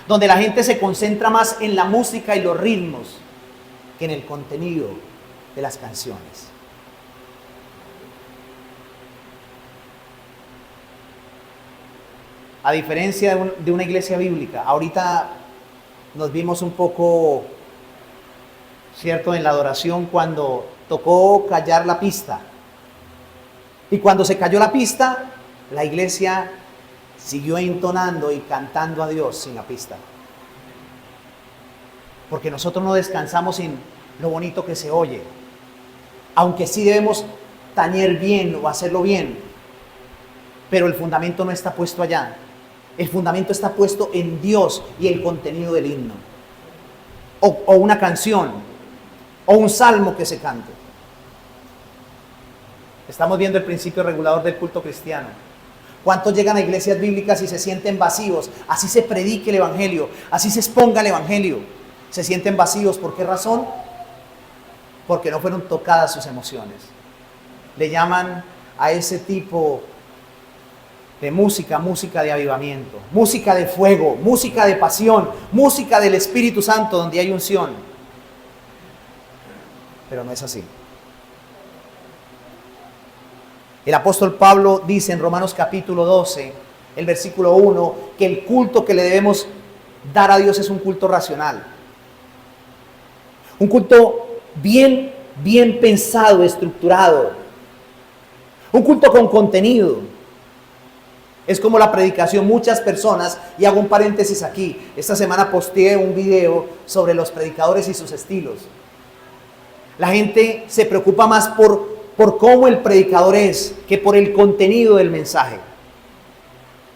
Donde la gente se concentra más en la música y los ritmos que en el contenido de las canciones. A diferencia de una iglesia bíblica, ahorita nos vimos un poco, ¿cierto?, en la adoración cuando tocó callar la pista. Y cuando se cayó la pista, la iglesia siguió entonando y cantando a Dios sin la pista. Porque nosotros no descansamos en lo bonito que se oye, aunque sí debemos tañer bien o hacerlo bien, pero el fundamento no está puesto allá. El fundamento está puesto en Dios y el contenido del himno, o una canción, o un salmo que se cante. Estamos viendo el principio regulador del culto cristiano. ¿Cuántos llegan a iglesias bíblicas y se sienten vacíos? Así se predique el evangelio, así se exponga el evangelio. Se sienten vacíos. ¿Por qué razón? Porque no fueron tocadas sus emociones. Le llaman a ese tipo de música, música de avivamiento, música de fuego, música de pasión, música del Espíritu Santo donde hay unción. Pero no es así. El apóstol Pablo dice en Romanos capítulo 12, el versículo 1, que el culto que le debemos dar a Dios es un culto racional. Un culto bien pensado, estructurado. Un culto con contenido. Es como la predicación. Muchas personas, y hago un paréntesis aquí, esta semana posteé un video sobre los predicadores y sus estilos. La gente se preocupa más por cómo el predicador es que por el contenido del mensaje.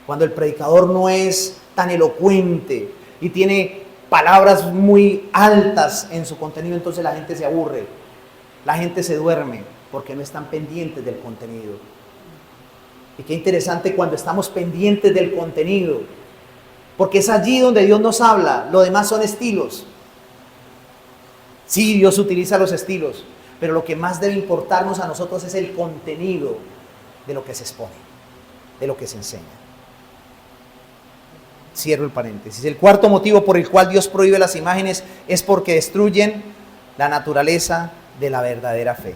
Cuando el predicador no es tan elocuente y tiene palabras muy altas en su contenido, entonces la gente se aburre, la gente se duerme porque no están pendientes del contenido. Y qué interesante cuando estamos pendientes del contenido, porque es allí donde Dios nos habla. Lo demás son estilos. Sí, Dios utiliza los estilos, pero lo que más debe importarnos a nosotros es el contenido de lo que se expone, de lo que se enseña. Cierro el paréntesis. El cuarto motivo por el cual Dios prohíbe las imágenes es porque destruyen la naturaleza de la verdadera fe.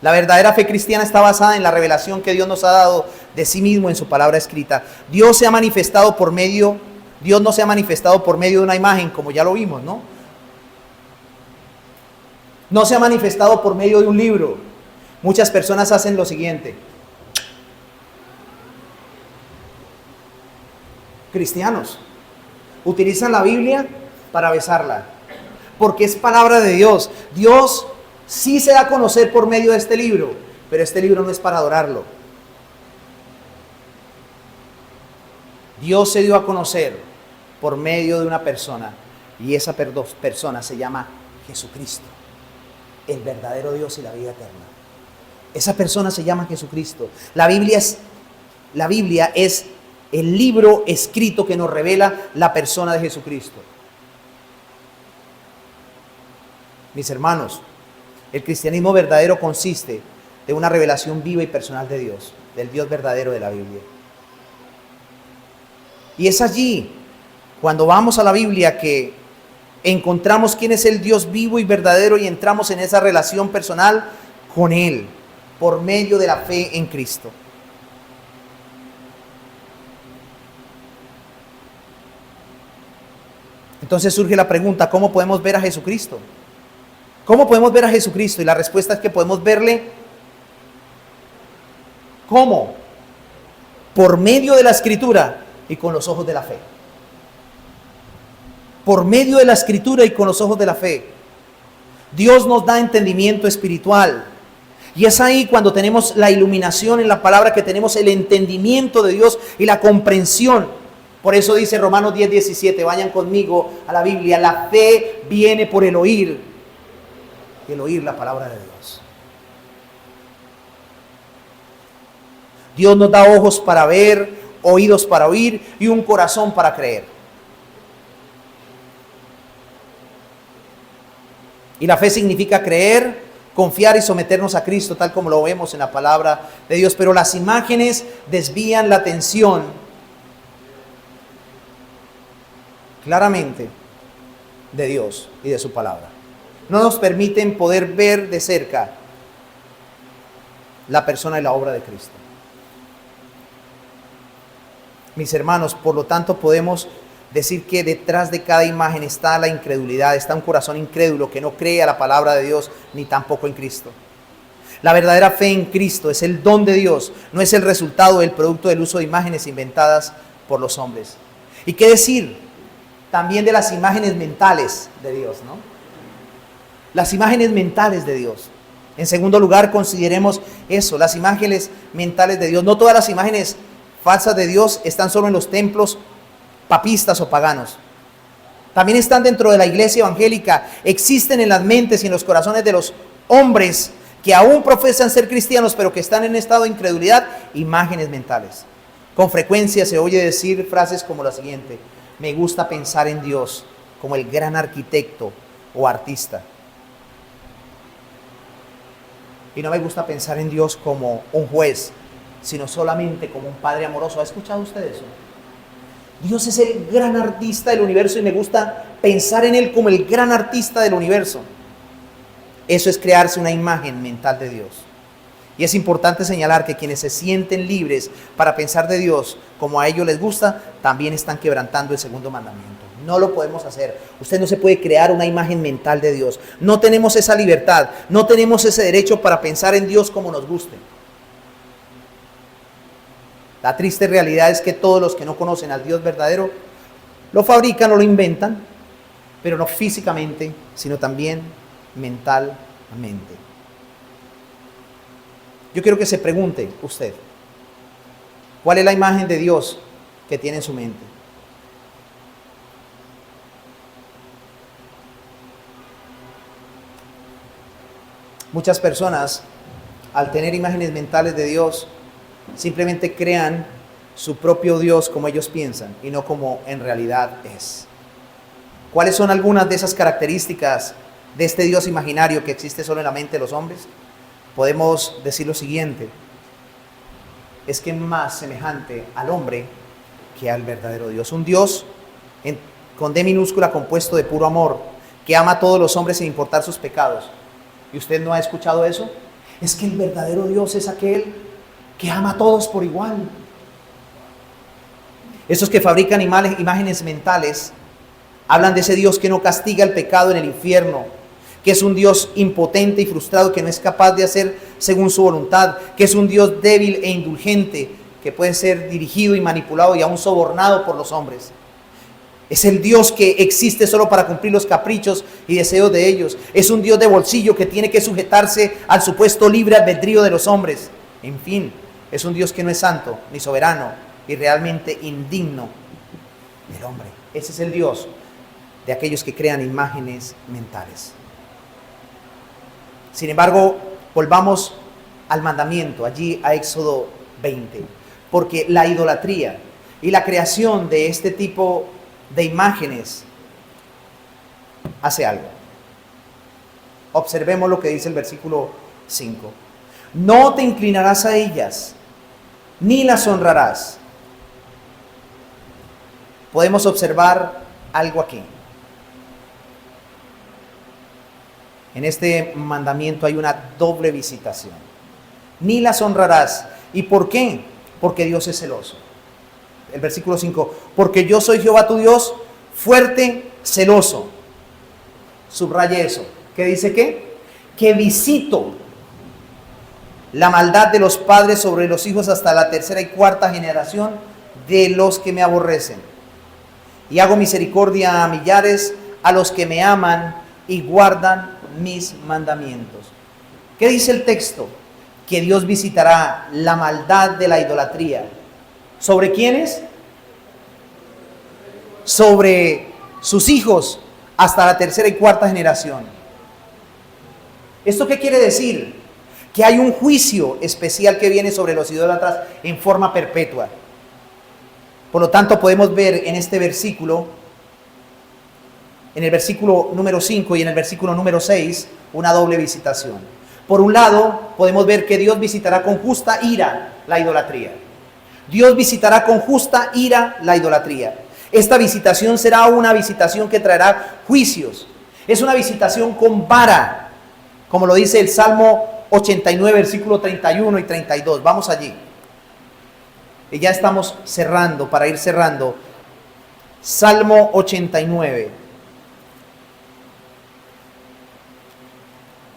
La verdadera fe cristiana está basada en la revelación que Dios nos ha dado de sí mismo en su palabra escrita. Dios no se ha manifestado por medio de una imagen, como ya lo vimos, ¿no? No se ha manifestado por medio de un libro. Muchas personas hacen lo siguiente. Cristianos utilizan la Biblia para besarla, porque es palabra de Dios. Dios sí se da a conocer por medio de este libro, pero este libro no es para adorarlo. Dios se dio a conocer por medio de una persona, y esa persona se llama Jesucristo, el verdadero Dios y la vida eterna. Esa persona se llama Jesucristo. La Biblia es el libro escrito que nos revela la persona de Jesucristo. Mis hermanos, el cristianismo verdadero consiste de una revelación viva y personal de Dios, del Dios verdadero de la Biblia. Y es allí, cuando vamos a la Biblia, que encontramos quién es el Dios vivo y verdadero y entramos en esa relación personal con Él, por medio de la fe en Cristo. Entonces surge la pregunta, ¿cómo podemos ver a Jesucristo? ¿Cómo podemos ver a Jesucristo? Y la respuesta es que podemos verle, ¿cómo? Por medio de la Escritura y con los ojos de la fe. Por medio de la Escritura y con los ojos de la fe. Dios nos da entendimiento espiritual. Y es ahí cuando tenemos la iluminación en la palabra, que tenemos el entendimiento de Dios y la comprensión. Por eso dice Romanos 10:17, vayan conmigo a la Biblia, la fe viene por el oír la palabra de Dios. Dios nos da ojos para ver, oídos para oír y un corazón para creer. Y la fe significa creer, confiar y someternos a Cristo, tal como lo vemos en la palabra de Dios. Pero las imágenes desvían la atención claramente de Dios y de su palabra. No nos permiten poder ver de cerca la persona y la obra de Cristo. Mis hermanos, por lo tanto podemos decir que detrás de cada imagen está la incredulidad, está un corazón incrédulo que no cree a la palabra de Dios ni tampoco en Cristo. La verdadera fe en Cristo es el don de Dios, no es el resultado del producto del uso de imágenes inventadas por los hombres. ¿Y qué decir también de las imágenes mentales de Dios, no? Las imágenes mentales de Dios. En segundo lugar, consideremos eso, las imágenes mentales de Dios. No todas las imágenes falsas de Dios están solo en los templos papistas o paganos. También están dentro de la iglesia evangélica. Existen en las mentes y en los corazones de los hombres que aún profesan ser cristianos, pero que están en estado de incredulidad, imágenes mentales. Con frecuencia se oye decir frases como la siguiente: me gusta pensar en Dios como el gran arquitecto o artista. Y no me gusta pensar en Dios como un juez, sino solamente como un padre amoroso. ¿Ha escuchado usted eso? Dios es el gran artista del universo y me gusta pensar en Él como el gran artista del universo. Eso es crearse una imagen mental de Dios. Y es importante señalar que quienes se sienten libres para pensar de Dios como a ellos les gusta, también están quebrantando el segundo mandamiento. No lo podemos hacer. Usted no se puede crear una imagen mental de Dios. No tenemos esa libertad, no tenemos ese derecho para pensar en Dios como nos guste. La triste realidad es que todos los que no conocen al Dios verdadero lo fabrican o lo inventan, pero no físicamente, sino también mentalmente. Yo quiero que se pregunte usted, ¿cuál es la imagen de Dios que tiene en su mente? Muchas personas, al tener imágenes mentales de Dios, simplemente crean su propio Dios como ellos piensan y no como en realidad es. ¿Cuáles son algunas de esas características de este Dios imaginario que existe solo en la mente de los hombres? Podemos decir lo siguiente: es que es más semejante al hombre que al verdadero Dios. Un Dios con D minúscula, compuesto de puro amor, que ama a todos los hombres sin importar sus pecados. ¿Y usted no ha escuchado eso? Es que el verdadero Dios es aquel que ama a todos por igual. Esos que fabrican imágenes mentales hablan de ese Dios que no castiga el pecado en el infierno, que es un Dios impotente y frustrado, que no es capaz de hacer según su voluntad, que es un Dios débil e indulgente, que puede ser dirigido y manipulado y aún sobornado por los hombres. Es el Dios que existe solo para cumplir los caprichos y deseos de ellos. Es un Dios de bolsillo que tiene que sujetarse al supuesto libre albedrío de los hombres. En fin, es un Dios que no es santo ni soberano y realmente indigno del hombre. Ese es el Dios de aquellos que crean imágenes mentales. Sin embargo, volvamos al mandamiento, allí a Éxodo 20, porque la idolatría y la creación de este tipo de imágenes hace algo. Observemos lo que dice el versículo 5. No te inclinarás a ellas, ni las honrarás. Podemos observar algo aquí. En este mandamiento hay una doble visitación. Ni las honrarás. ¿Y por qué? Porque Dios es celoso. El versículo 5, porque yo soy Jehová tu Dios, fuerte, celoso. Subraye eso. ¿Qué dice qué? Que visito la maldad de los padres sobre los hijos hasta la tercera y cuarta generación de los que me aborrecen. Y hago misericordia a millares, a los que me aman y guardan mis mandamientos. ¿Qué dice el texto? Que Dios visitará la maldad de la idolatría. ¿Sobre quiénes? Sobre sus hijos hasta la tercera y cuarta generación. ¿Esto qué quiere decir? Que hay un juicio especial que viene sobre los idólatras en forma perpetua. Por lo tanto, podemos ver en este versículo, en el versículo número 5 y en el versículo número 6, una doble visitación. Por un lado, podemos ver que Dios visitará con justa ira la idolatría. Dios visitará con justa ira la idolatría. Esta visitación será una visitación que traerá juicios. Es una visitación con vara, como lo dice el Salmo 89, versículo 31 y 32. Vamos allí. Y ya estamos cerrando, para ir cerrando. Salmo 89.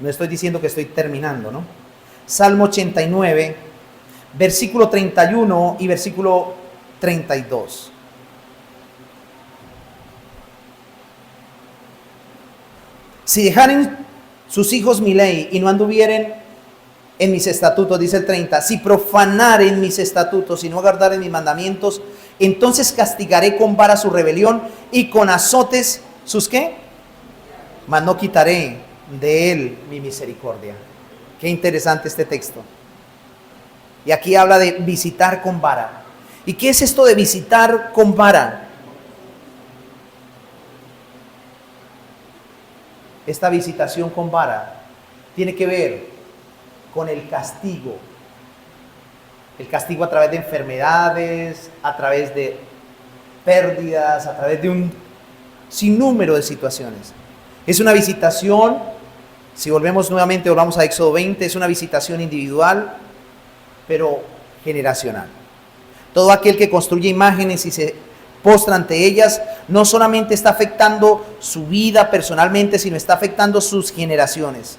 No estoy diciendo que estoy terminando, ¿no? Salmo 89, versículo 31 y versículo 32. Si dejaren sus hijos mi ley y no anduvieren en mis estatutos, dice el 30, si profanaren mis estatutos y no guardaren mis mandamientos, entonces castigaré con vara su rebelión y con azotes sus ¿qué? Mas no quitaré de él mi misericordia. Qué interesante este texto. Y aquí habla de visitar con vara. ¿Y qué es esto de visitar con vara? Esta visitación con vara tiene que ver con el castigo. El castigo a través de enfermedades, a través de pérdidas, a través de un sinnúmero de situaciones. Es una visitación, si volvemos nuevamente, volvamos a Éxodo 20, es una visitación individual, pero generacional. Todo aquel que construye imágenes y se postra ante ellas, no solamente está afectando su vida personalmente, sino está afectando sus generaciones.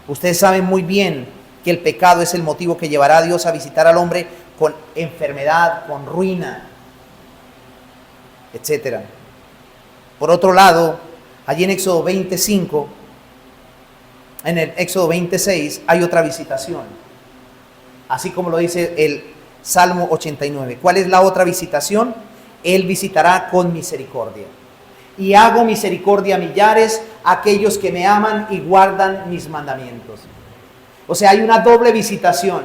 Ustedes saben muy bien que el pecado es el motivo que llevará a Dios a visitar al hombre con enfermedad, con ruina, etc. Por otro lado, allí en Éxodo 25, en el Éxodo 26, hay otra visitación, así como lo dice el Salmo 89. ¿Cuál es la otra visitación? Él visitará con misericordia. Y hago misericordia a millares, a aquellos que me aman y guardan mis mandamientos. O sea, hay una doble visitación.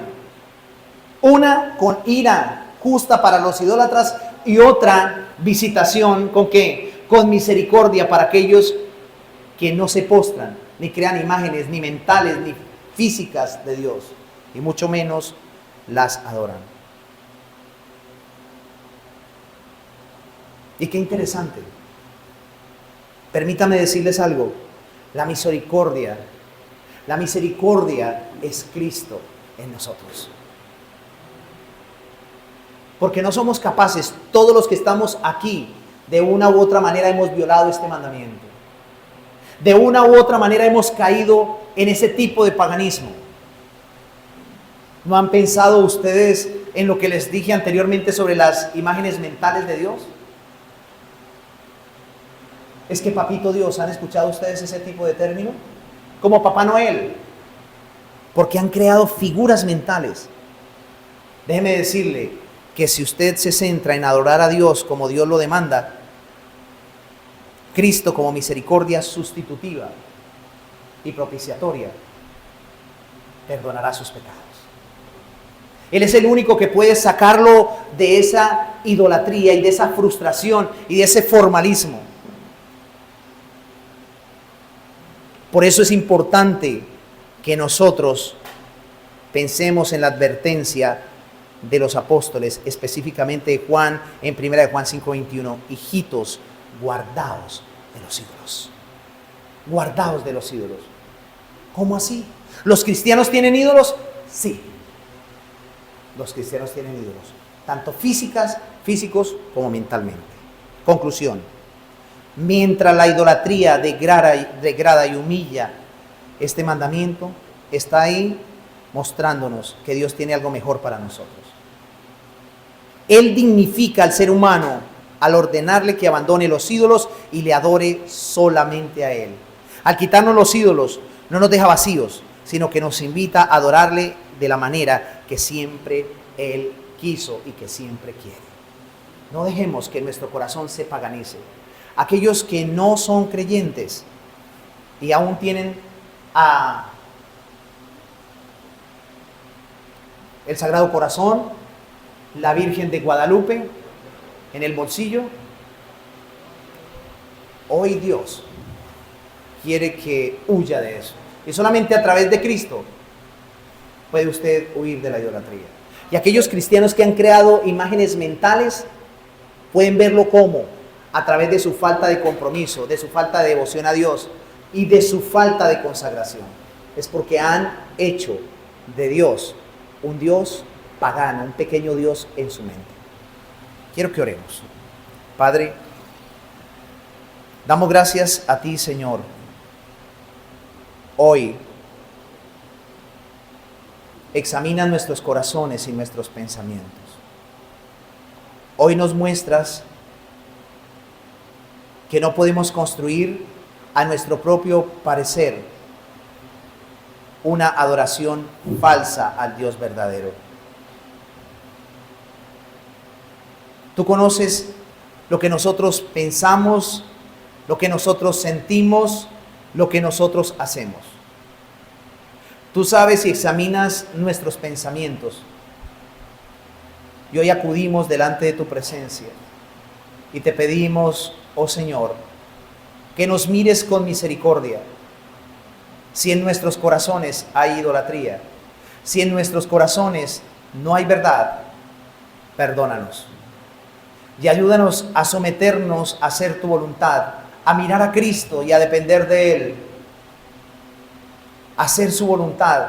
Una con ira justa para los idólatras y otra visitación ¿con qué? Con misericordia para aquellos que no se postran, ni crean imágenes, ni mentales, ni físicas de Dios, y mucho menos las adoran. Y qué interesante. Permítame decirles algo. La misericordia es Cristo en nosotros. Porque no somos capaces, todos los que estamos aquí, de una u otra manera hemos violado este mandamiento. De una u otra manera hemos caído en ese tipo de paganismo. ¿No han pensado ustedes en lo que les dije anteriormente sobre las imágenes mentales de Dios? Es que Papito Dios, ¿han escuchado ustedes ese tipo de término? Como Papá Noel. Porque han creado figuras mentales. Déjeme decirle que si usted se centra en adorar a Dios como Dios lo demanda, Cristo como misericordia sustitutiva y propiciatoria, perdonará sus pecados. Él es el único que puede sacarlo de esa idolatría y de esa frustración y de ese formalismo. Por eso es importante que nosotros pensemos en la advertencia de los apóstoles, específicamente de Juan, en 1 de Juan 5:21, hijitos, guardaos de los ídolos. Guardaos de los ídolos. ¿Cómo así? ¿Los cristianos tienen ídolos? Sí. Los cristianos tienen ídolos, tanto físicos como mentalmente. Conclusión. Mientras la idolatría degrada y humilla este mandamiento, está ahí mostrándonos que Dios tiene algo mejor para nosotros. Él dignifica al ser humano al ordenarle que abandone los ídolos y le adore solamente a Él. Al quitarnos los ídolos, no nos deja vacíos, sino que nos invita a adorarle de la manera que siempre Él quiso y que siempre quiere. No dejemos que nuestro corazón se paganice. Aquellos que no son creyentes y aún tienen el Sagrado Corazón, la Virgen de Guadalupe en el bolsillo, hoy Dios quiere que huya de eso. Y solamente a través de Cristo puede usted huir de la idolatría. Y aquellos cristianos que han creado imágenes mentales pueden verlo como a través de su falta de compromiso, de su falta de devoción a Dios y de su falta de consagración. Es porque han hecho de Dios un Dios pagano, un pequeño Dios en su mente. Quiero que oremos. Padre, damos gracias a ti, Señor. Hoy examina nuestros corazones y nuestros pensamientos. Hoy nos muestras que no podemos construir a nuestro propio parecer una adoración falsa al Dios verdadero. Tú conoces lo que nosotros pensamos, lo que nosotros sentimos, lo que nosotros hacemos. Tú sabes y examinas nuestros pensamientos. Y hoy acudimos delante de tu presencia y te pedimos, oh Señor, que nos mires con misericordia. Si en nuestros corazones hay idolatría, si en nuestros corazones no hay verdad, perdónanos. Y ayúdanos a someternos a hacer tu voluntad, a mirar a Cristo y a depender de Él, a hacer su voluntad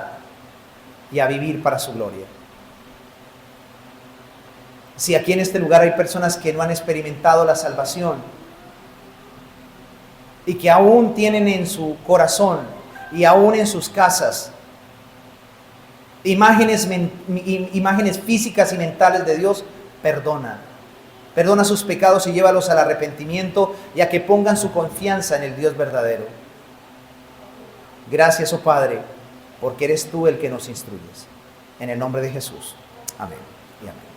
y a vivir para su gloria. Si aquí en este lugar hay personas que no han experimentado la salvación y que aún tienen en su corazón y aún en sus casas imágenes físicas y mentales de Dios, perdona sus pecados y llévalos al arrepentimiento y a que pongan su confianza en el Dios verdadero. Gracias, oh Padre, porque eres tú el que nos instruyes. En el nombre de Jesús. Amén y amén.